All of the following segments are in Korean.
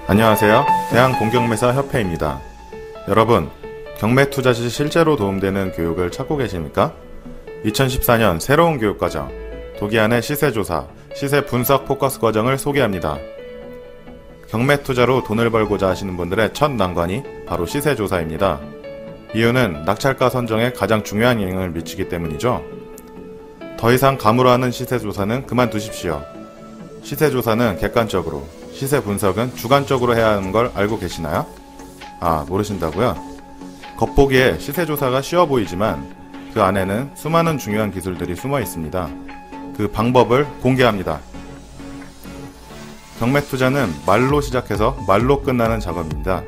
안녕하세요. 대한공경매사협회입니다. 여러분, 경매 투자 시 실제로 도움되는 교육을 찾고 계십니까? 2014년 새로운 교육과정, 도기안의 시세조사, 시세 분석 포커스 과정을 소개합니다. 경매 투자로 돈을 벌고자 하시는 분들의 첫 난관이 바로 시세조사입니다. 이유는 낙찰가 선정에 가장 중요한 영향을 미치기 때문이죠. 더 이상 감으로 하는 시세조사는 그만두십시오. 시세조사는 객관적으로, 시세 분석은 주관적으로 해야 하는 걸 알고 계시나요? 아, 모르신다고요? 겉보기에 시세조사가 쉬워 보이지만 그 안에는 수많은 중요한 기술들이 숨어 있습니다. 그 방법을 공개합니다. 경매 투자는 말로 시작해서 말로 끝나는 작업입니다.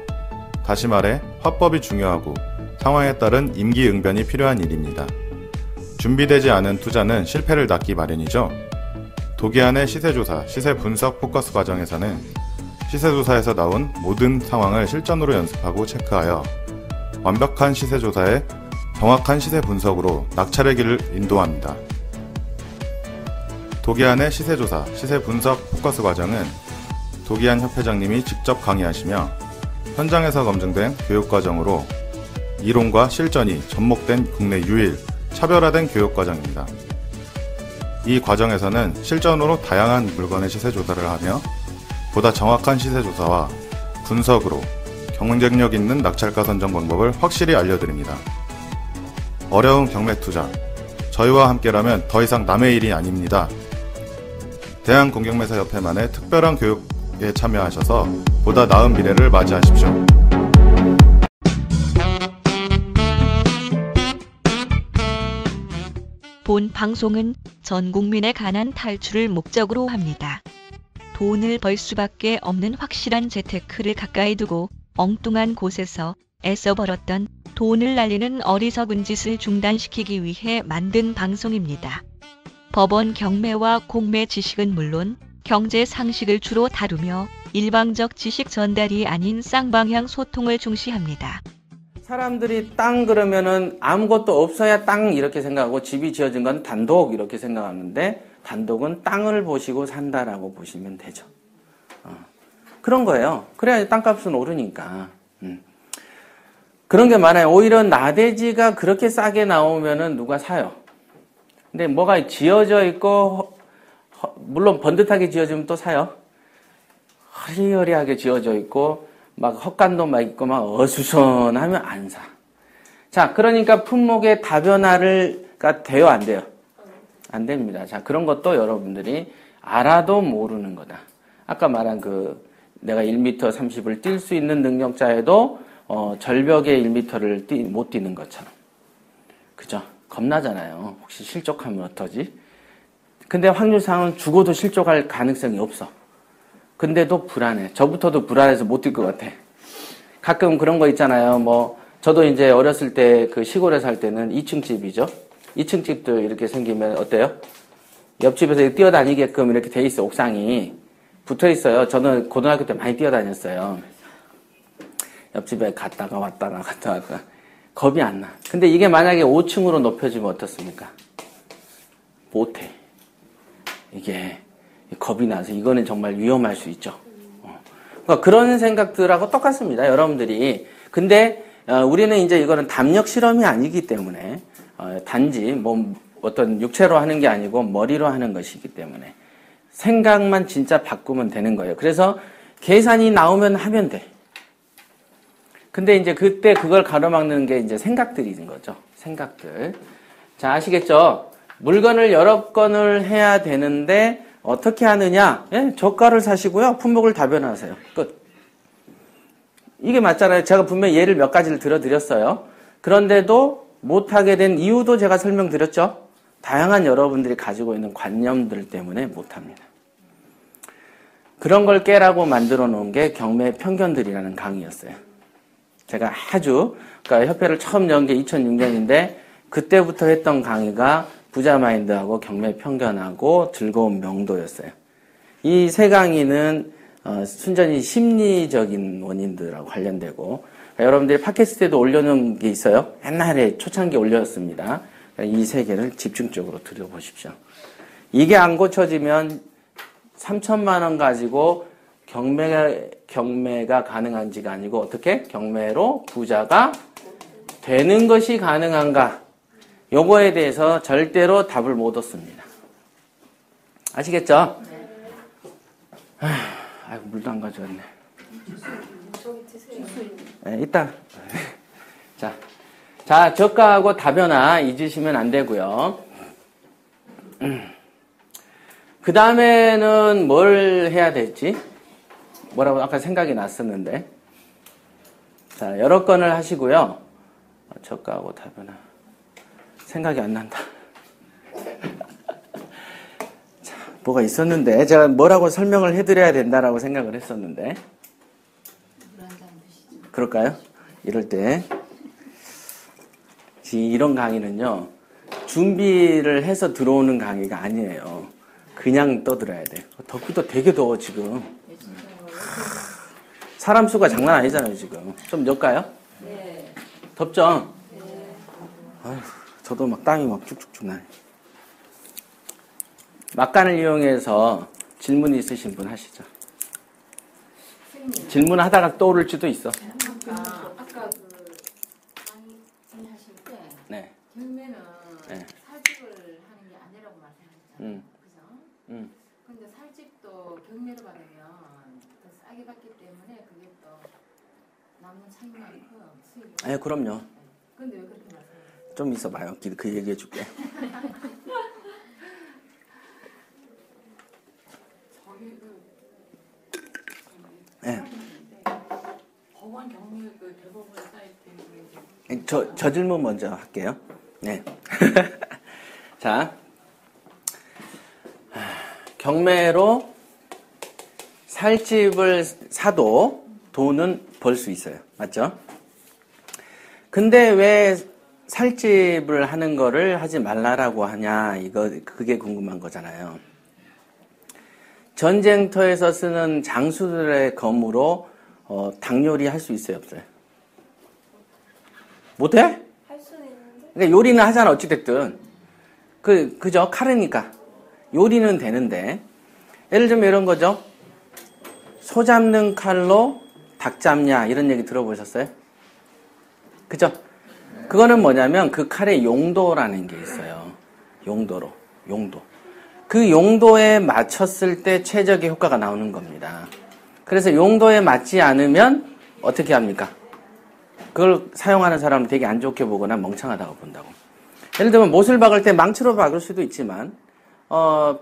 다시 말해 화법이 중요하고 상황에 따른 임기응변이 필요한 일입니다. 준비되지 않은 투자는 실패를 낳기 마련이죠. 도기안의 시세조사, 시세분석 포커스 과정에서는 시세조사에서 나온 모든 상황을 실전으로 연습하고 체크하여 완벽한 시세조사에 정확한 시세분석으로 낙찰의 길을 인도합니다. 도기안의 시세조사, 시세분석 포커스 과정은 도기안 협회장님이 직접 강의하시며 현장에서 검증된 교육과정으로 이론과 실전이 접목된 국내 유일 차별화된 교육과정입니다. 이 과정에서는 실전으로 다양한 물건의 시세조사를 하며 보다 정확한 시세조사와 분석으로 경쟁력 있는 낙찰가 선정 방법을 확실히 알려드립니다. 어려운 경매 투자, 저희와 함께라면 더 이상 남의 일이 아닙니다. 대한공경매사협회만의 특별한 교육에 참여하셔서 보다 나은 미래를 맞이하십시오. 본 방송은 전 국민의 가난 탈출을 목적으로 합니다. 돈을 벌 수밖에 없는 확실한 재테크를 가까이 두고 엉뚱한 곳에서 애써 벌었던 돈을 날리는 어리석은 짓을 중단시키기 위해 만든 방송입니다. 법원 경매와 공매 지식은 물론 경제 상식을 주로 다루며 일방적 지식 전달이 아닌 쌍방향 소통을 중시합니다. 사람들이 땅 그러면은 아무것도 없어야 땅 이렇게 생각하고 집이 지어진 건 단독 이렇게 생각하는데 단독은 땅을 보시고 산다라고 보시면 되죠. 그런 거예요. 그래야 땅값은 오르니까. 그런 게 많아요. 오히려 나대지가 그렇게 싸게 나오면은 누가 사요. 근데 뭐가 지어져 있고 물론 번듯하게 지어지면 또 사요. 허리허리하게 지어져 있고 막 헛간도 막 있고 막 어수선하면 안 사. 자, 그러니까 품목의 다변화가 돼요, 안 돼요? 안 됩니다. 자, 그런 것도 여러분들이 알아도 모르는 거다. 아까 말한 내가 1m 30을 뛸 수 있는 능력자에도 절벽의 1m를 못 뛰는 것처럼. 그죠? 겁나잖아요. 혹시 실족하면 어떠지? 근데 확률상은 죽어도 실족할 가능성이 없어. 근데도 불안해. 저부터도 불안해서 못 뛸 것 같아. 가끔 그런 거 있잖아요. 저도 이제 어렸을 때 시골에 살 때는 2층 집이죠. 2층 집도 이렇게 생기면 어때요? 옆집에서 뛰어다니게끔 이렇게 돼 있어. 옥상이 붙어 있어요. 저는 고등학교 때 많이 뛰어다녔어요. 옆집에 갔다가 왔다가 겁이 안 나. 근데 이게 만약에 5층으로 높여지면 어떻습니까? 못해. 이게 겁이 나서 이거는 정말 위험할 수 있죠. 그러니까 그런 생각들하고 똑같습니다. 여러분들이. 근데 우리는 이제 이거는 담력 실험이 아니기 때문에 단지 어떤 육체로 하는 게 아니고 머리로 하는 것이기 때문에 생각만 진짜 바꾸면 되는 거예요. 그래서 계산이 나오면 하면 돼. 근데 이제 그때 그걸 가로막는 게 이제 생각들인 거죠. 생각들. 자, 아시겠죠? 물건을 여러 건을 해야 되는데 어떻게 하느냐? 예, 저가를 사시고요. 품목을 다변화하세요. 끝. 이게 맞잖아요. 제가 분명히 예를 몇 가지를 들어드렸어요. 그런데도 못하게 된 이유도 제가 설명드렸죠. 다양한 여러분들이 가지고 있는 관념들 때문에 못합니다. 그런 걸 깨라고 만들어 놓은 게 경매 편견들이라는 강의였어요. 제가 그러니까 협회를 처음 연 게 2006년인데 그때부터 했던 강의가 부자 마인드하고 경매 편견하고 즐거운 명도였어요. 이 세 강의는 순전히 심리적인 원인들하고 관련되고 여러분들이 팟캐스트에도 올려놓은 게 있어요. 옛날에 초창기에 올렸습니다. 이 세 개를 집중적으로 들여보십시오. 이게 안 고쳐지면 3천만 원 가지고 경매가 가능한지가 아니고 어떻게? 경매로 부자가 되는 것이 가능한가? 요거에 대해서 절대로 답을 못 얻습니다. 아시겠죠? 아이고, 물도 안 가져왔네. 네, 이따. 자, 저가하고 다변화 잊으시면 안 되고요. 그 다음에는 뭘 해야 될지? 뭐라고 아까 생각이 났었는데. 자, 여러 건을 하시고요. 저가하고 다변화. 생각이 안 난다. 자, 뭐가 있었는데. 제가 뭐라고 설명을 해드려야 된다라고 생각을 했었는데. 그럴까요? 이럴 때. 이런 강의는요, 준비를 해서 들어오는 강의가 아니에요. 그냥 떠들어야 돼. 덥기도 되게 더워, 지금. 사람 수가 장난 아니잖아요, 지금. 좀 넣을까요? 네. 덥죠? 네. 아휴, 저도 막 땀이 막 쭉쭉쭉 나요. 막간을 이용해서 질문 있으신 분 하시죠. 질문하다가 떠오를지도 있어. 아까 그 강의하실 때 네. 경매는 네. 살집을 하는 게 아니라고 말씀하셨잖아요. 그죠? 근데 살집도 경매로 받으면 더 싸게 받기 때문에 그게 또 남는 차이만큼 수익이. 네, 그럼요. 근데 왜 그렇게 말씀하세요? 좀 있어봐요. 그 얘기해 줄게. 네. 법원 경매 그 대법원 사이트에 저 질문 먼저 할게요. 네. 자, 경매로 살집을 사도 돈은 벌 수 있어요. 맞죠? 근데 왜 살집을 하는 거를 하지 말라라고 하냐, 그게 궁금한 거잖아요. 전쟁터에서 쓰는 장수들의 검으로 닭요리 할 수 있어요, 없어요? 못해? 할 수는 있는데. 그러니까 요리는 하잖아, 어찌됐든. 그죠? 칼이니까. 요리는 되는데. 예를 들면 이런 거죠. 소 잡는 칼로 닭 잡냐, 이런 얘기 들어보셨어요? 그죠? 그거는 뭐냐면 그 칼의 용도라는 게 있어요. 용도. 그 용도에 맞췄을 때 최적의 효과가 나오는 겁니다. 그래서 용도에 맞지 않으면 어떻게 합니까? 그걸 사용하는 사람은 되게 안 좋게 보거나 멍청하다고 본다고. 예를 들면 못을 박을 때 망치로 박을 수도 있지만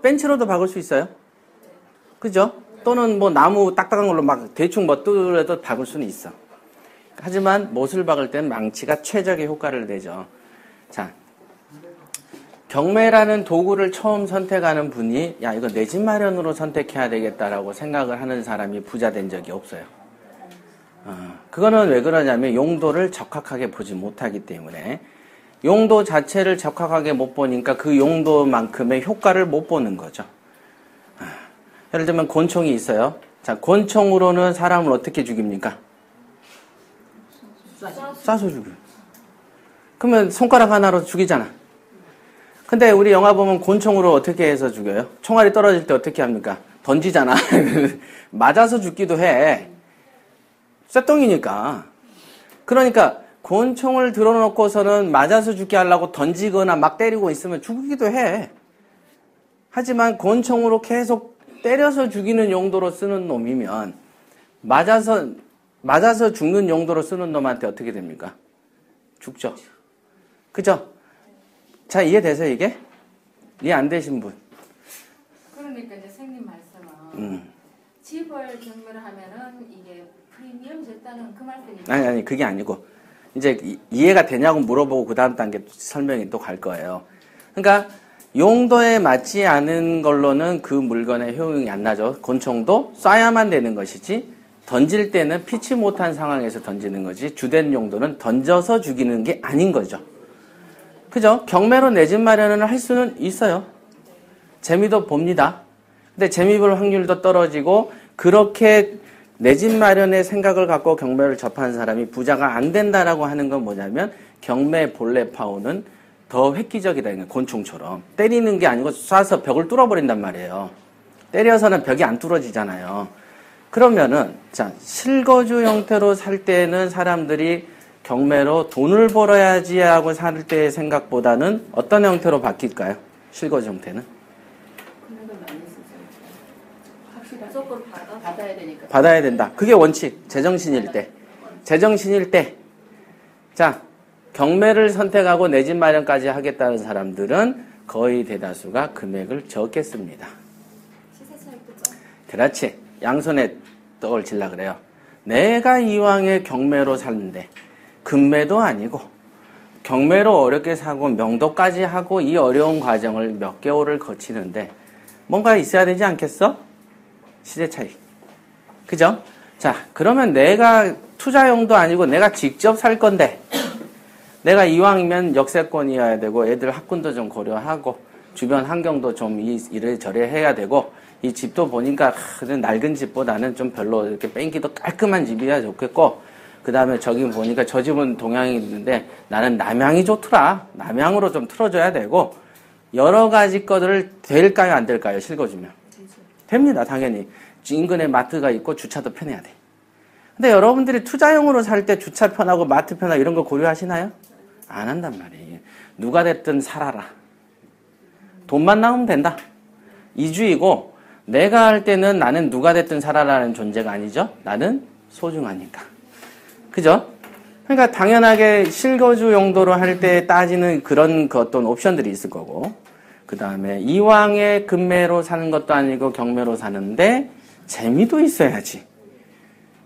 벤치로도 박을 수 있어요. 그죠? 또는 뭐 나무 딱딱한 걸로 막 대충 뭐 뚫어도 박을 수는 있어. 하지만 못을 박을 때는 망치가 최적의 효과를 내죠. 자, 경매라는 도구를 처음 선택하는 분이 야, 이거 내 집 마련으로 선택해야 되겠다라고 생각을 하는 사람이 부자 된 적이 없어요. 그거는 왜 그러냐면 용도를 적확하게 보지 못하기 때문에. 용도 자체를 적확하게 못 보니까 그 용도만큼의 효과를 못 보는 거죠. 예를 들면 곤충이 있어요. 자, 곤충으로는 사람을 어떻게 죽입니까? 쏴서 죽여요. 그러면 손가락 하나로 죽이잖아. 근데 우리 영화 보면 곤충으로 어떻게 해서 죽여요? 총알이 떨어질 때 어떻게 합니까? 던지잖아. 맞아서 죽기도 해. 쇳덩이니까. 그러니까 곤충을 들어놓고서는 맞아서 죽게 하려고 던지거나 막 때리고 있으면 죽기도 해. 하지만 곤충으로 계속 때려서 죽이는 용도로 쓰는 놈이면 맞아서 죽는 용도로 쓰는 놈한테 어떻게 됩니까? 죽죠. 그죠? 자, 이해되세요, 이게? 이해 안 되신 분? 그러니까 이제 선생님 말씀은 집을 경매를 하면은 이게 프리미엄 줬다는 그 말씀이죠. 아니, 그게 아니고 이제 이해가 되냐고 물어보고 그 다음 단계 설명이 또 갈 거예요. 그러니까 용도에 맞지 않은 걸로는 그 물건의 효용이 안 나죠. 곤충도 쏴야만 되는 것이지 던질 때는 피치 못한 상황에서 던지는 거지 주된 용도는 던져서 죽이는 게 아닌 거죠. 그죠? 경매로 내 집 마련을 할 수는 있어요. 재미도 봅니다. 근데 재미 볼 확률도 떨어지고 그렇게 내 집 마련의 생각을 갖고 경매를 접한 사람이 부자가 안 된다라고 하는 건 뭐냐면 경매 본래 파워는 더 획기적이다. 곤충처럼. 때리는 게 아니고 쏴서 벽을 뚫어버린단 말이에요. 때려서는 벽이 안 뚫어지잖아요. 그러면은 자, 실거주 형태로 살 때는 사람들이 경매로 돈을 벌어야지 하고 살 때의 생각보다는 어떤 형태로 바뀔까요? 실거주 형태는? 금액을 많이 쓰죠. 확실히 무조건 받아야 되니까. 받아야 된다. 그게 원칙. 제정신일 때. 제정신일 때. 자, 경매를 선택하고 내 집 마련까지 하겠다는 사람들은 거의 대다수가 금액을 적게 씁니다. 시세 차익도 좀. 그렇지. 양손에 떡을 질라 그래요. 내가 이왕에 경매로 샀는데 금매도 아니고 경매로 어렵게 사고 명도까지 하고 이 어려운 과정을 몇 개월을 거치는데 뭔가 있어야 되지 않겠어? 시세 차익. 그죠? 자, 그러면 내가 투자용도 아니고 내가 직접 살 건데 내가 이왕이면 역세권이어야 되고 애들 학군도 좀 고려하고 주변 환경도 좀 이래저래 해야 되고 이 집도 보니까 낡은 집보다는 좀 별로 이렇게 뺑기도 깔끔한 집이야 좋겠고 그 다음에 저기 보니까 저 집은 동양이 있는데 나는 남양이 좋더라. 남양으로 좀 틀어줘야 되고 여러 가지 것들을 될까요 안 될까요? 실거주면. 됩니다. 당연히. 인근에 마트가 있고 주차도 편해야 돼. 근데 여러분들이 투자용으로 살 때 주차 편하고 마트 편하고 이런 거 고려하시나요? 안 한단 말이에요. 누가 됐든 살아라. 돈만 나오면 된다. 이주이고 내가 할 때는 나는 누가 됐든 살아라는 존재가 아니죠. 나는 소중하니까. 그죠? 그러니까 당연하게 실거주 용도로 할 때 따지는 그런 어떤 옵션들이 있을 거고 그 다음에 이왕에 금매로 사는 것도 아니고 경매로 사는데 재미도 있어야지.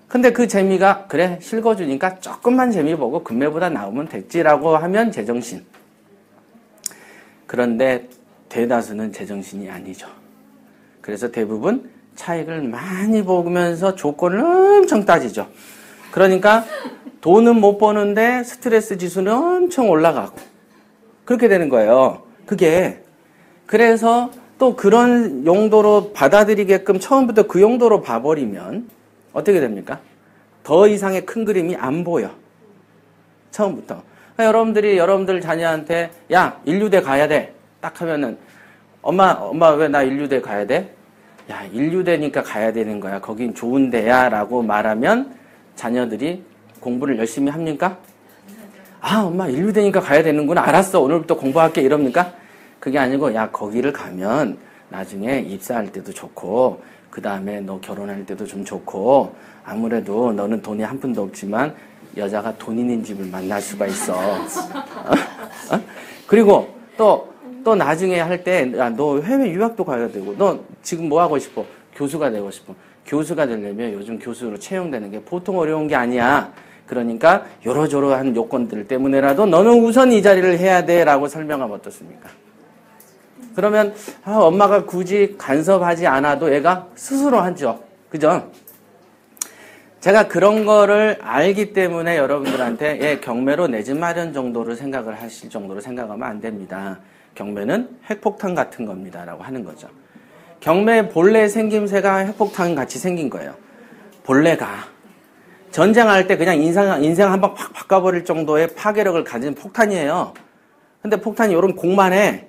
근데 그 재미가 그래 실거주니까 조금만 재미 보고 금매보다 나오면 됐지라고 하면 제정신. 그런데 대다수는 제정신이 아니죠. 그래서 대부분 차익을 많이 보면서 조건을 엄청 따지죠. 그러니까 돈은 못 버는데 스트레스 지수는 엄청 올라가고 그렇게 되는 거예요. 그게 그래서 또 그런 용도로 받아들이게끔 처음부터 그 용도로 봐버리면 어떻게 됩니까? 더 이상의 큰 그림이 안 보여. 처음부터. 그러니까 여러분들 자녀한테 야 인류대 가야 돼. 딱 하면은 엄마 왜 나 인류대 가야 돼? 야 인류대니까 가야 되는 거야. 거긴 좋은 데야 라고 말하면 자녀들이 공부를 열심히 합니까? 아 엄마 인류대니까 가야 되는구나. 알았어 오늘부터 공부할게 이럽니까? 그게 아니고 야 거기를 가면 나중에 입사할 때도 좋고 그 다음에 너 결혼할 때도 좀 좋고 아무래도 너는 돈이 한 푼도 없지만 여자가 돈 있는 집을 만날 수가 있어. 그리고 또 나중에 할 때 너 해외 유학도 가야 되고 너 지금 뭐 하고 싶어? 교수가 되고 싶어. 교수가 되려면 요즘 교수로 채용되는 게 보통 어려운 게 아니야. 그러니까 요러저러한 요건들 때문에라도 너는 우선 이 자리를 해야 돼 라고 설명하면 어떻습니까? 그러면 엄마가 굳이 간섭하지 않아도 애가 스스로 하죠. 그죠? 제가 그런 거를 알기 때문에 여러분들한테 경매로 내 집 마련 정도를 생각을 하실 정도로 생각하면 안 됩니다. 경매는 핵폭탄 같은 겁니다. 라고 하는 거죠. 경매 본래 생김새가 핵폭탄 같이 생긴 거예요. 본래가 전쟁할 때 그냥 인생 한방 확 바꿔버릴 정도의 파괴력을 가진 폭탄이에요. 근데 폭탄이 이런 공만해.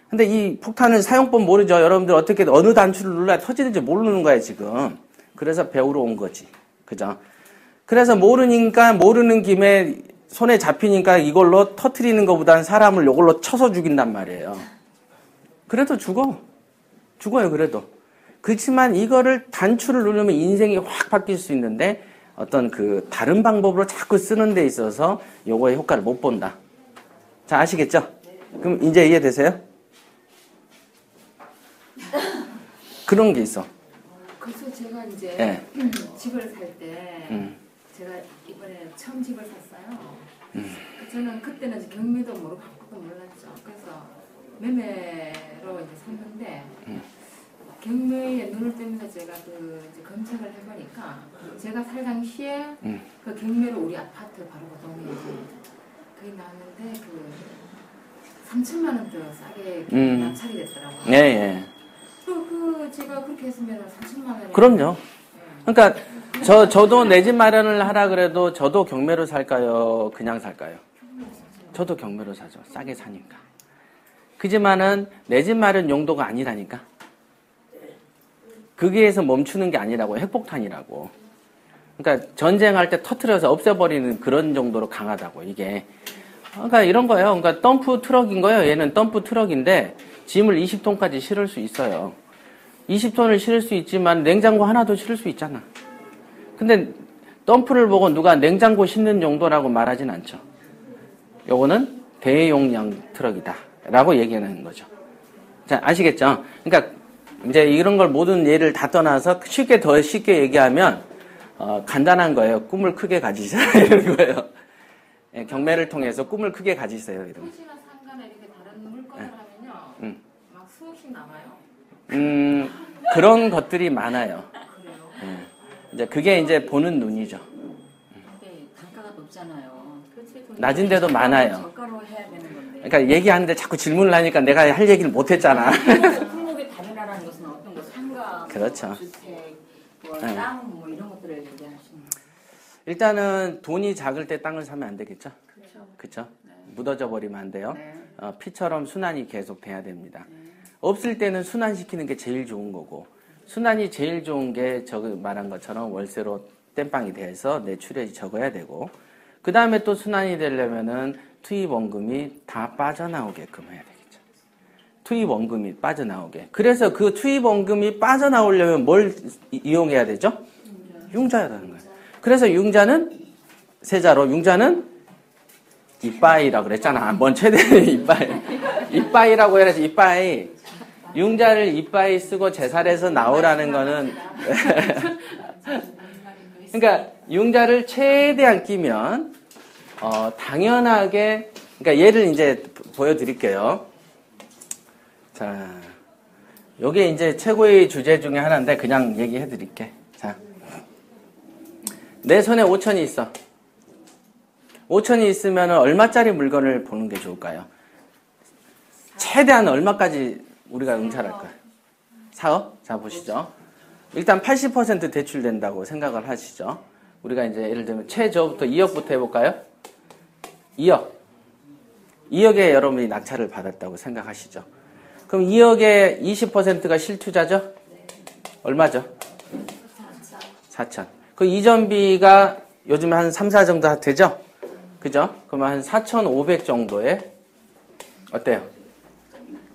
근데 이 폭탄은 사용법 모르죠. 여러분들 어떻게 어느 단추를 눌러야 터지는지 모르는 거예요 지금. 그래서 배우러 온 거지. 그죠? 그래서 모르는 김에 손에 잡히니까 이걸로 터트리는 것보다는 사람을 이걸로 쳐서 죽인단 말이에요. 그래도 죽어요 그래도. 그렇지만 이거를 단추를 누르면 인생이 확 바뀔 수 있는데 어떤 그 다른 방법으로 자꾸 쓰는 데 있어서 요거의 효과를 못 본다. 자 아시겠죠? 그럼 이제 이해되세요? 그런 게 있어. 그래서 제가 이제 네. 집을 살 때 제가 이번에 처음 집을 샀어요. 저는 그때는 이제 경매도 모르고 아무것도 몰랐죠. 그래서 매매로 이제 샀는데 경매에 눈을 뜨면서 제가 이제 검색을 해보니까 제가 살 당시에 그 경매로 우리 아파트 바로 그 동네에 그게 나왔는데 3천만 원 더 싸게 낙찰이 됐더라고요. 예, 예. 제가 그렇게 했으면 3천만 원에. 그럼요. 그러니까 저도 내 집 마련을 하라 그래도 저도 경매로 살까요? 그냥 살까요? 저도 경매로 사죠. 싸게 사니까. 그지만은 내 집 마련 용도가 아니라니까. 거기에서 멈추는 게 아니라고. 핵폭탄이라고. 그러니까 전쟁할 때 터트려서 없애버리는 그런 정도로 강하다고 이게. 그러니까 이런 거예요. 그러니까 덤프 트럭인 거예요. 얘는 덤프 트럭인데 짐을 20톤까지 실을 수 있어요. 20톤을 실을 수 있지만 냉장고 하나도 실을 수 있잖아. 근데 덤프를 보고 누가 냉장고 싣는 정도라고 말하진 않죠. 요거는 대용량 트럭이다 라고 얘기하는 거죠. 자, 아시겠죠? 그러니까 이제 이런 걸 모든 예를 다 떠나서 더 쉽게 얘기하면 간단한 거예요. 꿈을 크게 가지자 이런 거예요. 예, 경매를 통해서 꿈을 크게 가지세요. 이런. 토지나 상가나 이렇게 다른 물건을 하면요, 막 수억씩 남아요. 그런 것들이 많아요. 그래요? 예. 이제 그게 이제 보는 눈이죠. 근데 단가가 높잖아요. 그렇지. 낮은데도 많아요. 저가로 해야 되는 건데. 그러니까 얘기하는데 자꾸 질문을 하니까 내가 할 얘기를 못했잖아. 품목의 다변화라는 것은 어떤 거 상가, 그렇죠. 뭐 주택, 뭐 네. 땅, 뭐 이런 것들을 얘기하시는 거예요. 일단은 돈이 작을 때 땅을 사면 안 되겠죠? 그렇죠. 그쵸? 묻어져 버리면 안 돼요. 네. 피처럼 순환이 계속 돼야 됩니다. 없을 때는 순환시키는 게 제일 좋은 거고, 순환이 제일 좋은 게 저거 말한 것처럼 월세로 땜빵이 돼서 매출이 적어야 되고, 그 다음에 또 순환이 되려면은 투입원금이 다 빠져나오게끔 해야 되겠죠. 투입원금이 빠져나오게. 그래서 그 투입원금이 빠져나오려면 뭘 이용해야 되죠? 융자야 되는 거예요. 그래서 융자는 세자로, 융자는 이빠이라고 그랬잖아. 뭔 최대는 이빠이. 이빠이라고 해야지, 이빠이. 융자를 이빠이 쓰고 제살에서 나오라는 거는. 그러니까 융자를 최대한 끼면, 당연하게, 그러니까 얘를 이제 보여드릴게요. 자, 요게 이제 최고의 주제 중에 하나인데 그냥 얘기해 드릴게. 자. 내 손에 5천이 있어. 5천이 있으면 얼마짜리 물건을 보는 게 좋을까요? 최대한 얼마까지 우리가 응찰할까요? 4억? 자, 보시죠. 일단 80% 대출된다고 생각을 하시죠. 우리가 이제 예를 들면 최저부터 2억부터 해볼까요? 2억. 2억에 여러분이 낙찰을 받았다고 생각하시죠. 그럼 2억에 20%가 실투자죠? 얼마죠? 4천. 그 이전비가 요즘 한 3, 4 정도 되죠? 그죠? 그러면 한 4,500 정도에 어때요?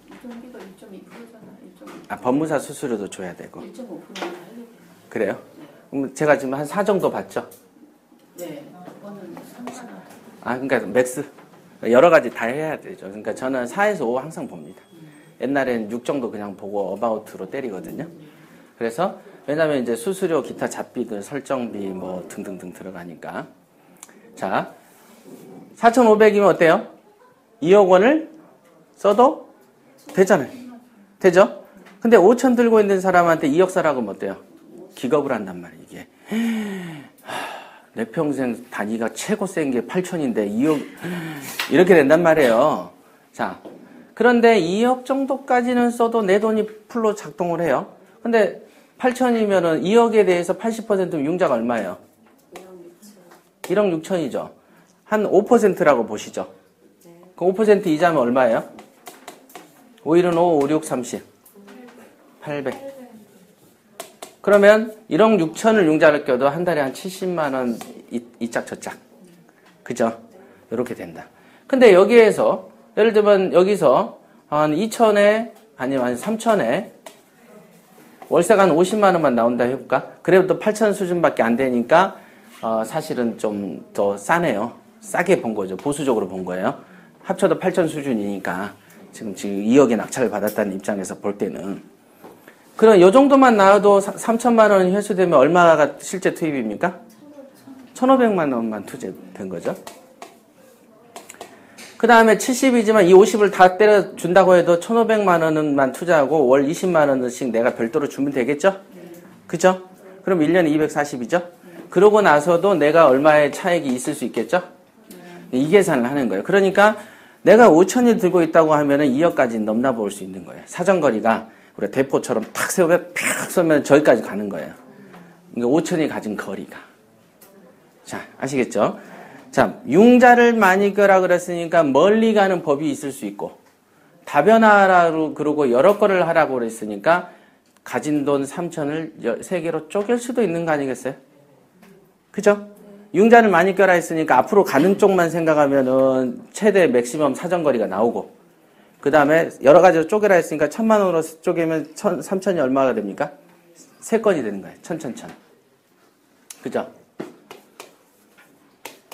이전비가 1.2%잖아. 1.5%. 법무사 수수료도 줘야 되고. 1.5%는 그래요? 그럼 제가 지금 한 4 정도 받죠? 네. 그거는 3만 원. 그러니까 맥스. 여러 가지 다 해야 되죠. 그러니까 저는 4에서 5 항상 봅니다. 옛날엔 6 정도 그냥 보고 어바웃으로 때리거든요. 그래서 왜냐면 이제 수수료, 기타 잡비들, 설정비 뭐 등등등 들어가니까. 자, 4,500이면 어때요? 2억 원을 써도 되잖아요. 되죠? 근데 5천 들고 있는 사람한테 2억 사라고 하면 어때요? 기겁을 한단 말이에요, 이게. 내 평생 단위가 최고 센 게 8천인데 2억, 이렇게 된단 말이에요. 자, 그런데 2억 정도까지는 써도 내 돈이 풀로 작동을 해요. 근데 8천이면은 2억에 대해서 80%면 융자가 얼마예요? 1억 6천이죠. 한 5%라고 보시죠. 그 5% 이자면 얼마예요? 5일은 5, 5, 6, 30. 800. 그러면 1억 6천을 융자를 껴도 한 달에 한 70만 원 이짝 저짝. 그죠? 이렇게 된다. 근데 여기에서 예를 들면 여기서 한 2천에 아니면 한 3천에 월세가 한 50만 원만 나온다 해볼까? 그래도 8천 수준밖에 안 되니까 사실은 좀 더 싸네요. 싸게 본 거죠. 보수적으로 본 거예요. 합쳐도 8천 수준이니까 지금 2억의 낙찰을 받았다는 입장에서 볼 때는. 그럼 요 정도만 나와도 3천만 원이 회수되면 얼마가 실제 투입입니까? 1,500만 원만 투자된 거죠. 그 다음에 70이지만 이 50을 다 때려준다고 해도 1,500만 원만 투자하고 월 20만 원씩 내가 별도로 주면 되겠죠? 그죠? 그럼 1년에 240이죠? 그러고 나서도 내가 얼마의 차익이 있을 수 있겠죠? 이 계산을 하는 거예요. 그러니까 내가 5천이 들고 있다고 하면은 2억까지 넘나 볼 수 있는 거예요. 사정거리가 우리가 대포처럼 탁 세우면 팍 쏘면 저기까지 가는 거예요. 그러니까 5천이 가진 거리가. 자, 아시겠죠? 자, 융자를 많이 껴라 그랬으니까 멀리 가는 법이 있을 수 있고, 다변화라고 그러고 여러 거를 하라고 그랬으니까 가진 돈 3천을 3개로 쪼갤 수도 있는 거 아니겠어요? 그죠? 융자를 많이 껴라 했으니까 앞으로 가는 쪽만 생각하면은 최대 맥시멈 사정거리가 나오고, 그 다음에 여러 가지로 쪼개라 했으니까 1,000만 원으로 쪼개면 3천이 얼마가 됩니까? 3건이 되는 거예요. 1,000. 그죠?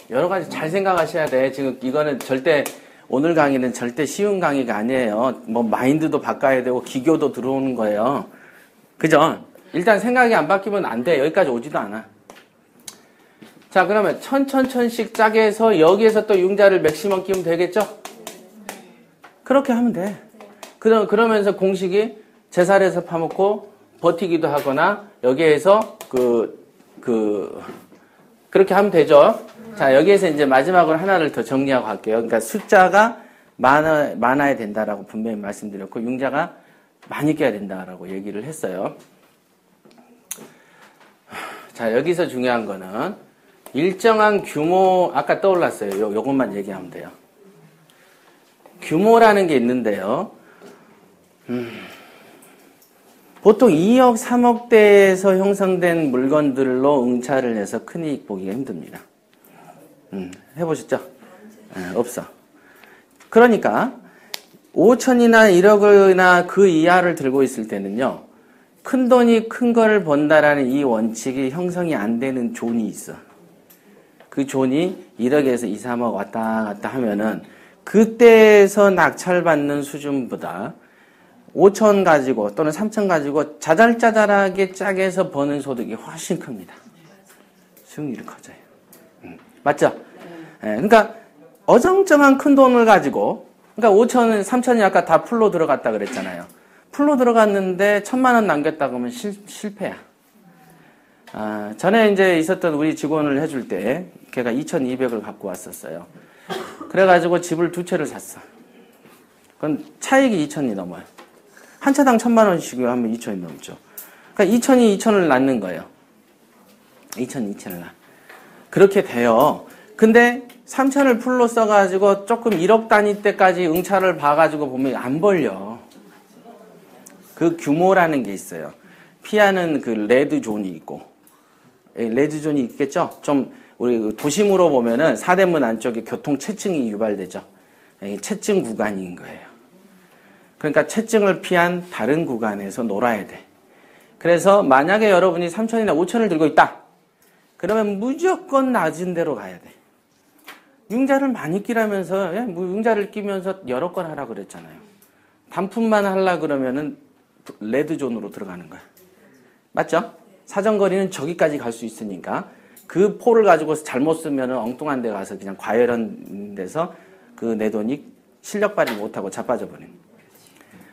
여러 가지 잘 생각하셔야 돼. 지금 이거는 절대, 오늘 강의는 절대 쉬운 강의가 아니에요. 뭐 마인드도 바꿔야 되고 기교도 들어오는 거예요. 그죠? 일단 생각이 안 바뀌면 안 돼. 여기까지 오지도 않아. 자, 그러면 천씩 짜게 해서 여기에서 또 융자를 맥시멈 끼우면 되겠죠? 그렇게 하면 돼. 그러면서 공식이 제살에서 파먹고 버티기도 하거나 여기에서 그렇게 하면 되죠. 자, 여기에서 이제 마지막으로 하나를 더 정리하고 갈게요. 그러니까 숫자가 많아야 된다라고 분명히 말씀드렸고, 융자가 많이 껴야 된다라고 얘기를 했어요. 자, 여기서 중요한 거는 일정한 규모, 아까 떠올랐어요. 요것만 얘기하면 돼요. 규모라는 게 있는데요. 보통 2억, 3억대에서 형성된 물건들로 응찰을 해서 큰이익 보기가 힘듭니다. 해보셨죠? 없어. 그러니까 5천이나 1억이나 그 이하를 들고 있을 때는요, 큰 돈이 큰 거를 번다라는 이 원칙이 형성이 안 되는 존이 있어. 그 존이 1억에서 2, 3억 왔다 갔다 하면은 그때에서 낙찰받는 수준보다 5천 가지고 또는 3천 가지고 자잘자잘하게 짜게해서 버는 소득이 훨씬 큽니다. 수익률이 커져요. 맞죠? 네, 그러니까 어정쩡한 큰 돈을 가지고, 그러니까 5천은 3천이 아까 다 풀로 들어갔다 그랬잖아요. 풀로 들어갔는데 1,000만 원 남겼다 그러면 실패야. 전에 이제 있었던 우리 직원을 해줄 때 걔가 2,200을 갖고 왔었어요. 그래가지고 집을 2채를 샀어. 그건 차익이 2천이 넘어요. 한 채당 1,000만 원씩 하면 2천이 넘죠. 그러니까 2천이 2천을 낳는 거예요. 2천이 2천을 낳아. 그렇게 돼요. 근데 3천을 풀로 써가지고 조금 1억 단위 때까지 응찰을 봐가지고 보면 안 벌려. 그 규모라는 게 있어요. 피하는 그 레드존이 있고, 레드존이 있겠죠? 좀 우리 도심으로 보면은 사대문 안쪽에 교통체증이 유발되죠. 체증 구간인 거예요. 그러니까 체증을 피한 다른 구간에서 놀아야 돼. 그래서 만약에 여러분이 3천이나 5천을 들고 있다. 그러면 무조건 낮은 데로 가야 돼. 융자를 많이 끼라면서, 융자를 끼면서 여러 건 하라 그랬잖아요. 단품만 하려 그러면은 레드존으로 들어가는 거야. 맞죠? 사정거리는 저기까지 갈 수 있으니까 그 포를 가지고 잘못 쓰면 엉뚱한 데 가서 그냥 과열한 데서 그 내 돈이 실력 발휘 못하고 자빠져 버리는.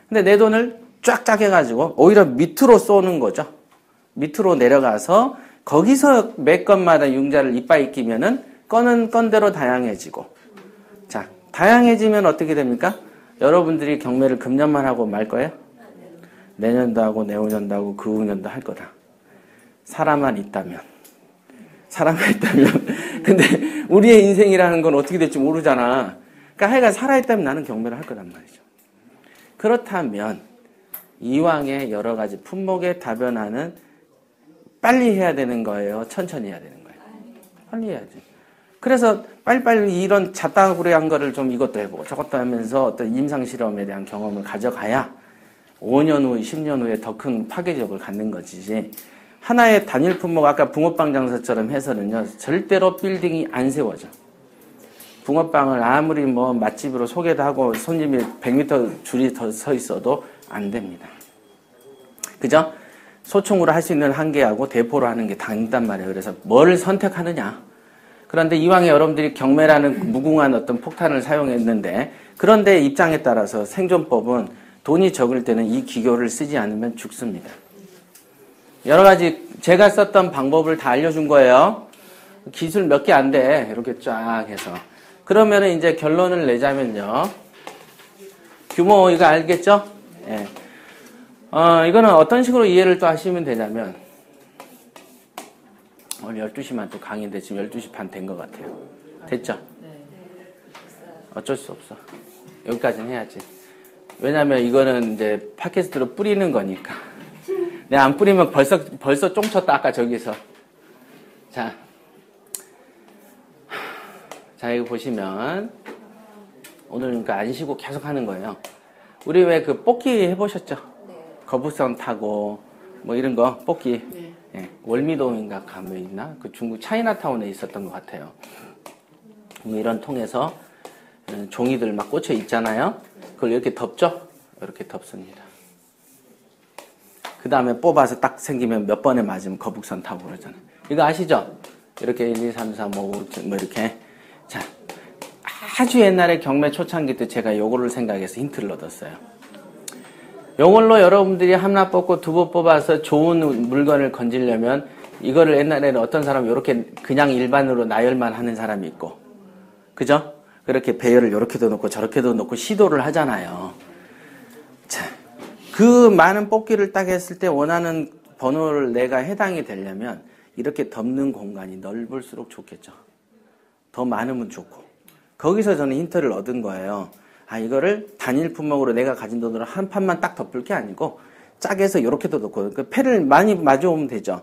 근데 내 돈을 쫙 해가지고 오히려 밑으로 쏘는 거죠. 밑으로 내려가서 거기서 몇 건마다 융자를 이빠이 끼면은 건은 건대로 다양해지고. 자, 다양해지면 어떻게 됩니까? 여러분들이 경매를 금년만 하고 말 거예요? 내년도 하고 내후년도 하고 그 후년도 할 거다. 사람만 있다면. 근데 우리의 인생이라는 건 어떻게 될지 모르잖아. 그러니까 하여간 살아있다면 나는 경매를 할 거란 말이죠. 그렇다면 이왕의 여러 가지 품목의 다변화는 빨리 해야 되는 거예요? 천천히 해야 되는 거예요? 빨리 해야지. 그래서 빨리빨리 이런 잡다구리한 거를 좀 이것도 해보고 저것도 하면서 어떤 임상실험에 대한 경험을 가져가야 5년 후에 10년 후에 더 큰 파괴력을 갖는 거지. 하나의 단일 품목, 아까 붕어빵 장사처럼 해서는요, 절대로 빌딩이 안 세워져. 붕어빵을 아무리 뭐 맛집으로 소개도 하고 손님이 100m 줄이 더 서 있어도 안 됩니다. 그죠? 소총으로 할 수 있는 한계하고 대포로 하는 게 다르단 말이에요. 그래서 뭘 선택하느냐. 그런데 이왕에 여러분들이 경매라는 무궁한 어떤 폭탄을 사용했는데, 그런데 입장에 따라서 생존법은 돈이 적을 때는 이 기교를 쓰지 않으면 죽습니다. 여러 가지 제가 썼던 방법을 다 알려준 거예요. 기술 몇 개 안 돼. 이렇게 쫙 해서. 그러면은 이제 결론을 내자면요. 규모 이거 알겠죠? 예. 이거는 어떤 식으로 이해를 또 하시면 되냐면, 오늘 12시만 또 강의인데 지금 12시 반 된 것 같아요. 됐죠? 어쩔 수 없어. 여기까지는 해야지. 왜냐면 이거는 이제 팟캐스트로 뿌리는 거니까. 내가 안 뿌리면 벌써 쫑쳤다, 아까 저기서. 자, 이거 보시면, 오늘 그러니까 안 쉬고 계속 하는 거예요. 우리 왜 그 뽑기 해보셨죠? 네. 거북선 타고, 뭐 이런 거, 뽑기. 네. 예, 월미도인가 가면 있나? 그 중국 차이나타운에 있었던 것 같아요. 뭐 이런 통에서 종이들 막 꽂혀 있잖아요. 그걸 이렇게 덮죠? 이렇게 덮습니다. 그 다음에 뽑아서 딱 생기면 몇 번에 맞으면 거북선 타고 그러잖아요. 이거 아시죠? 이렇게 1, 2, 3, 4, 5, 5, 뭐 이렇게. 자, 아주 옛날에 경매 초창기 때 제가 요거를 생각해서 힌트를 얻었어요. 요걸로 여러분들이 하나 뽑고 두 번 뽑아서 좋은 물건을 건지려면 이거를 옛날에는 어떤 사람은 이렇게 그냥 일반으로 나열만 하는 사람이 있고, 그죠? 그렇게 배열을 이렇게도 놓고 저렇게도 놓고 시도를 하잖아요. 자, 그 많은 뽑기를 딱 했을 때 원하는 번호를 내가 해당이 되려면 이렇게 덮는 공간이 넓을수록 좋겠죠. 더 많으면 좋고. 거기서 저는 힌트를 얻은 거예요. 아, 이거를 단일 품목으로 내가 가진 돈으로 한 판만 딱 덮을 게 아니고 짝에서 이렇게도 넣고 그 패를 많이 마주오면 되죠.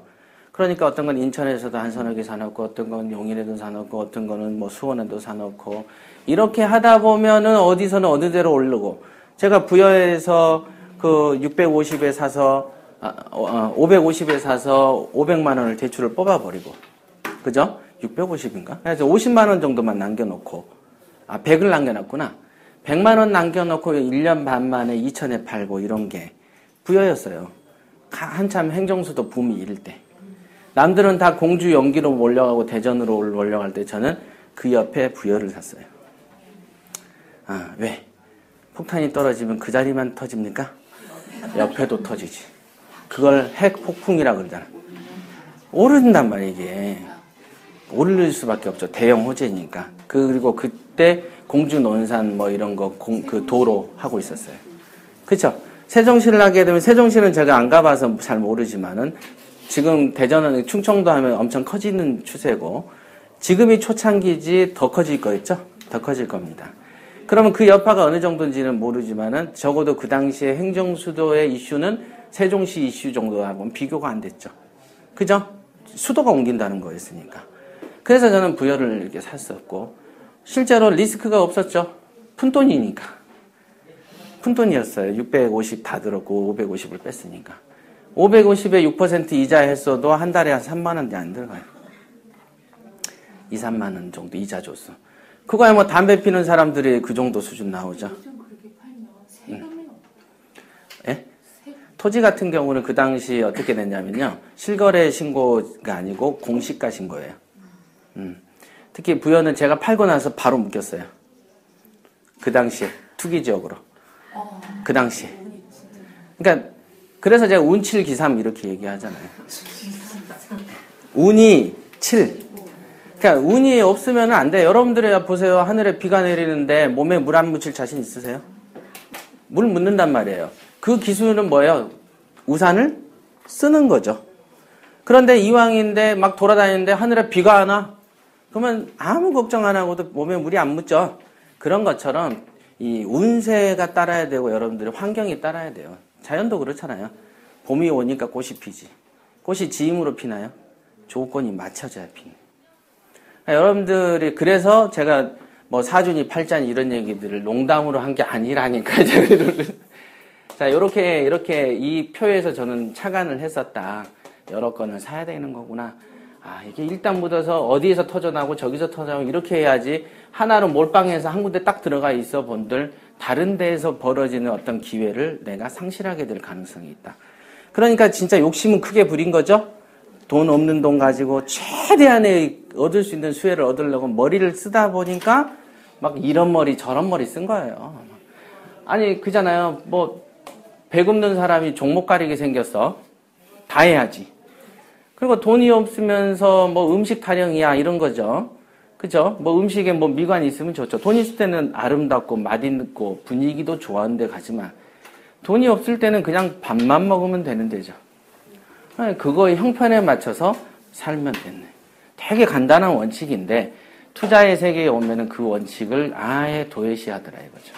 그러니까 어떤 건 인천에서도 한 서너 개 사놓고 어떤 건 용인에도 사놓고 어떤 거는 뭐 수원에도 사놓고 이렇게 하다 보면은 어디서는 어느 데로 오르고 제가 부여에서 그 650에 사서 550에 사서 500만 원을 대출을 뽑아버리고 그죠? 650인가? 그래서 50만 원 정도만 남겨놓고 100을 남겨놨구나. 100만 원 남겨놓고 1년 반 만에 2천에 팔고 이런 게 부여였어요. 한참 행정수도 붐이 이를 때. 남들은 다 공주 연기로 몰려가고 대전으로 몰려갈 때 저는 그 옆에 부여를 샀어요. 왜? 폭탄이 떨어지면 그 자리만 터집니까? 옆에도 터지지. 그걸 핵폭풍이라 그러잖아. 오른단 말이에요, 이게. 오를 수밖에 없죠. 대형 호재니까. 그리고 그때 공주 논산 뭐 이런 거 그 도로 하고 있었어요. 그쵸? 세종시를 하게 되면 세종시는 제가 안 가봐서 잘 모르지만은 지금 대전은 충청도 하면 엄청 커지는 추세고 지금이 초창기지 더 커질 거겠죠? 더 커질 겁니다. 그러면 그 여파가 어느 정도인지는 모르지만은 적어도 그 당시에 행정수도의 이슈는 세종시 이슈 정도하고는 비교가 안 됐죠. 그죠? 수도가 옮긴다는 거였으니까. 그래서 저는 부여를 이렇게 샀었고 실제로 리스크가 없었죠. 푼돈이니까. 푼돈이었어요. 650 다 들었고 550을 뺐으니까. 550에 6% 이자 했어도 한 달에 한 3만 원대 안 들어가요. 2, 3만 원 정도 이자 줬어. 그거야 뭐 담배 피는 사람들이 그 정도 수준 나오죠. 예? 토지 같은 경우는 그 당시 어떻게 됐냐면요. 실거래 신고가 아니고 공시가 신고예요. 특히 부여는 제가 팔고 나서 바로 묶였어요. 그 당시에 투기지역으로. 그 당시에. 그러니까 그래서 제가 운칠 기삼 이렇게 얘기하잖아요. 운이 7. 그러니까 운이 없으면 안 돼. 여러분들이 보세요. 하늘에 비가 내리는데 몸에 물 안 묻힐 자신 있으세요? 물 묻는단 말이에요. 그 기술은 뭐예요? 우산을 쓰는 거죠. 그런데 이왕인데 막 돌아다니는데 하늘에 비가 안 와? 그러면 아무 걱정 안 하고도 몸에 물이 안 묻죠. 그런 것처럼 이 운세가 따라야 되고 여러분들의 환경이 따라야 돼요. 자연도 그렇잖아요. 봄이 오니까 꽃이 피지. 꽃이 지임으로 피나요? 조건이 맞춰져야 피는. 여러분들이 그래서 제가 뭐 사준이 팔자니 이런 얘기들을 농담으로 한 게 아니라니까. 자, 이렇게 이 표에서 저는 착안을 했었다. 여러 건을 사야 되는 거구나. 이게 일단 묻어서 어디에서 터져나고 저기서 터져나고 이렇게 해야지 하나로 몰빵해서 한 군데 딱 들어가 있어 본들 다른 데에서 벌어지는 어떤 기회를 내가 상실하게 될 가능성이 있다. 그러니까 진짜 욕심은 크게 부린 거죠. 돈 없는 돈 가지고 최대한의 얻을 수 있는 수혜를 얻으려고 머리를 쓰다 보니까 막 이런 머리 저런 머리 쓴 거예요. 아니 그잖아요. 뭐 배 굽는 사람이 종목 가리게 생겼어. 다 해야지. 그리고 돈이 없으면서 뭐 음식 타령이야 이런 거죠. 그죠? 뭐 음식에 뭐 미관이 있으면 좋죠. 돈 있을 때는 아름답고 맛있고 분위기도 좋아하는데 가지만 돈이 없을 때는 그냥 밥만 먹으면 되는 데죠. 그거의 형편에 맞춰서 살면 됐네. 되게 간단한 원칙인데 투자의 세계에 오면은 그 원칙을 아예 도외시하더라 이거죠.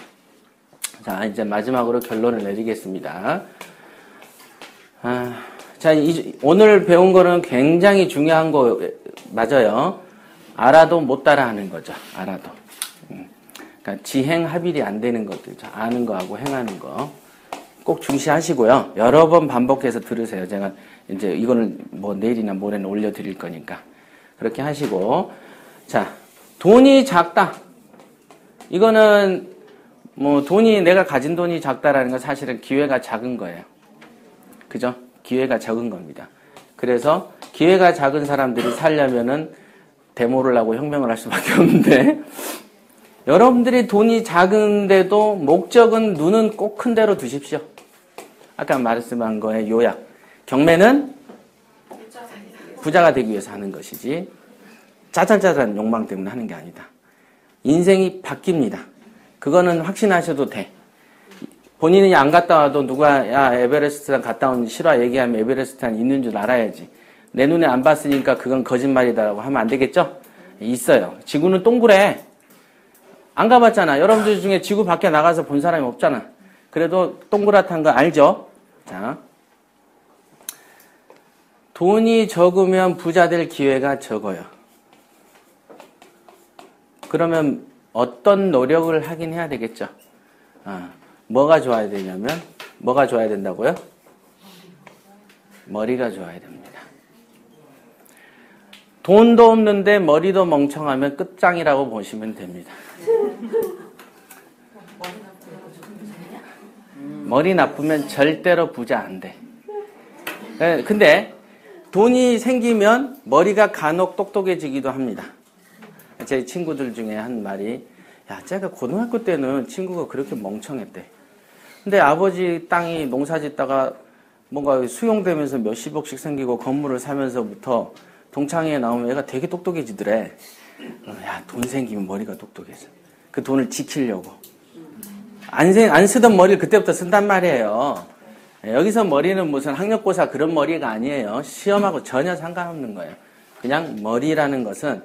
자, 이제 마지막으로 결론을 내리겠습니다. 자, 오늘 배운 거는 굉장히 중요한 거 맞아요. 알아도 못 따라하는 거죠. 알아도. 그러니까 지행합일이 안 되는 것들, 아는 거하고 행하는 거 꼭 중시하시고요. 여러 번 반복해서 들으세요. 제가 이제 이거는 뭐 내일이나 모레는 올려드릴 거니까 그렇게 하시고, 자, 돈이 작다. 이거는 뭐 내가 가진 돈이 작다라는 건 사실은 기회가 작은 거예요. 그죠? 기회가 적은 겁니다. 그래서 기회가 작은 사람들이 살려면은 데모를 하고 혁명을 할 수밖에 없는데, 여러분들이 돈이 작은데도 목적은 눈은 꼭 큰 데로 두십시오. 아까 말씀한 거의 요약. 경매는 부자가 되기 위해서 하는 것이지 짜잘짜잘한 욕망 때문에 하는 게 아니다. 인생이 바뀝니다. 그거는 확신하셔도 돼. 본인이 안 갔다 와도 누가 야 에베레스트산 갔다 온 실화 얘기하면 에베레스트산 있는 줄 알아야지. 내 눈에 안 봤으니까 그건 거짓말이다라고 하면 안 되겠죠? 있어요. 지구는 동그래. 안 가봤잖아. 여러분들 중에 지구 밖에 나가서 본 사람이 없잖아. 그래도 동그랗다는 거 알죠? 자, 돈이 적으면 부자 될 기회가 적어요. 그러면 어떤 노력을 하긴 해야 되겠죠? 뭐가 좋아야 되냐면, 뭐가 좋아야 된다고요? 머리가 좋아야 됩니다. 돈도 없는데 머리도 멍청하면 끝장이라고 보시면 됩니다. 머리 나쁘면 절대로 부자 안 돼. 근데 돈이 생기면 머리가 간혹 똑똑해지기도 합니다. 제 친구들 중에 한 말이, 야, 제가 고등학교 때는 친구가 그렇게 멍청했대. 근데 아버지 땅이 농사 짓다가 뭔가 수용되면서 몇십억씩 생기고 건물을 사면서부터 동창회에 나오면 애가 되게 똑똑해지더래. 야, 돈 생기면 머리가 똑똑해져. 그 돈을 지키려고. 안 쓰던 머리를 그때부터 쓴단 말이에요. 여기서 머리는 무슨 학력고사 그런 머리가 아니에요. 시험하고 전혀 상관없는 거예요. 그냥 머리라는 것은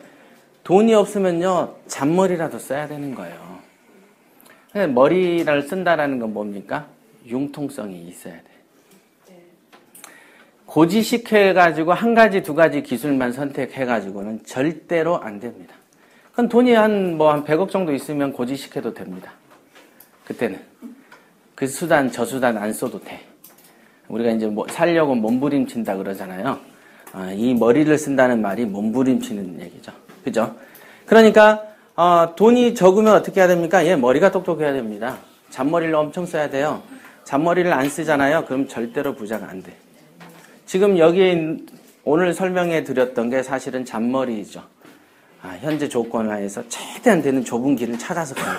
돈이 없으면요, 잔머리라도 써야 되는 거예요. 머리를 쓴다라는 건 뭡니까? 융통성이 있어야 돼. 고지식해가지고 한 가지, 두 가지 기술만 선택해가지고는 절대로 안 됩니다. 그건 돈이 한 100억 정도 있으면 고지식해도 됩니다. 그때는. 그 수단, 저 수단 안 써도 돼. 우리가 이제 살려고 몸부림친다 그러잖아요. 이 머리를 쓴다는 말이 몸부림치는 얘기죠. 그죠? 그러니까, 돈이 적으면 어떻게 해야 됩니까? 머리가 똑똑해야 됩니다. 잔머리를 엄청 써야 돼요. 잔머리를 안 쓰잖아요. 그럼 절대로 부자가 안 돼. 지금 여기에 오늘 설명해 드렸던 게 사실은 잔머리이죠. 현재 조건 하에서 최대한 되는 좁은 길을 찾아서 가요.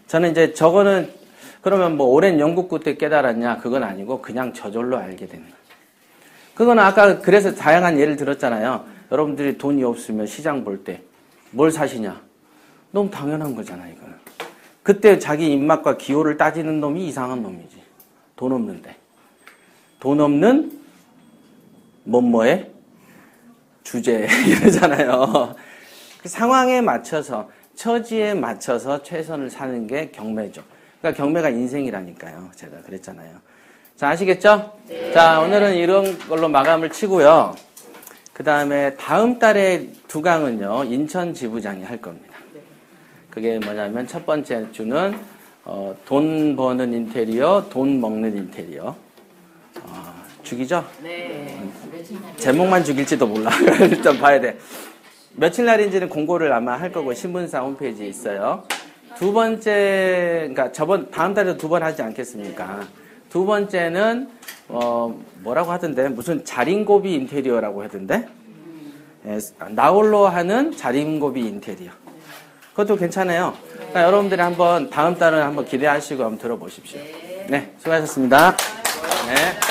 저는 이제 저거는 그러면 오랜 연구구 때 깨달았냐? 그건 아니고 그냥 저절로 알게 되는 거예요. 그건 아까 그래서 다양한 예를 들었잖아요. 여러분들이 돈이 없으면 시장 볼 때 뭘 사시냐? 너무 당연한 거잖아, 이거는. 그때 자기 입맛과 기호를 따지는 놈이 이상한 놈이지. 돈 없는데. 돈 없는 뭐뭐의 주제 이러잖아요. 그 상황에 맞춰서, 처지에 맞춰서 최선을 사는 게 경매죠. 그러니까 경매가 인생이라니까요. 제가 그랬잖아요. 자, 아시겠죠? 네. 자, 오늘은 이런 걸로 마감을 치고요. 그 다음에 다음 달에 2강은요, 인천 지부장이 할 겁니다. 그게 뭐냐면 첫 번째 주는 돈 버는 인테리어, 돈 먹는 인테리어. 죽이죠? 네. 제목만 죽일지도 몰라. 일단 봐야 돼. 며칠 날인지는 공고를 아마 할 거고 신문사 홈페이지에 있어요. 두 번째, 그러니까 다음 달에도 2번 하지 않겠습니까? 두 번째는 뭐라고 하던데 무슨 자린고비 인테리어라고 하던데 나홀로 하는 자린고비 인테리어. 그것도 괜찮아요. 그러니까 여러분들이 한번 다음 달은 한번 기대하시고 한번 들어보십시오. 네, 수고하셨습니다. 네.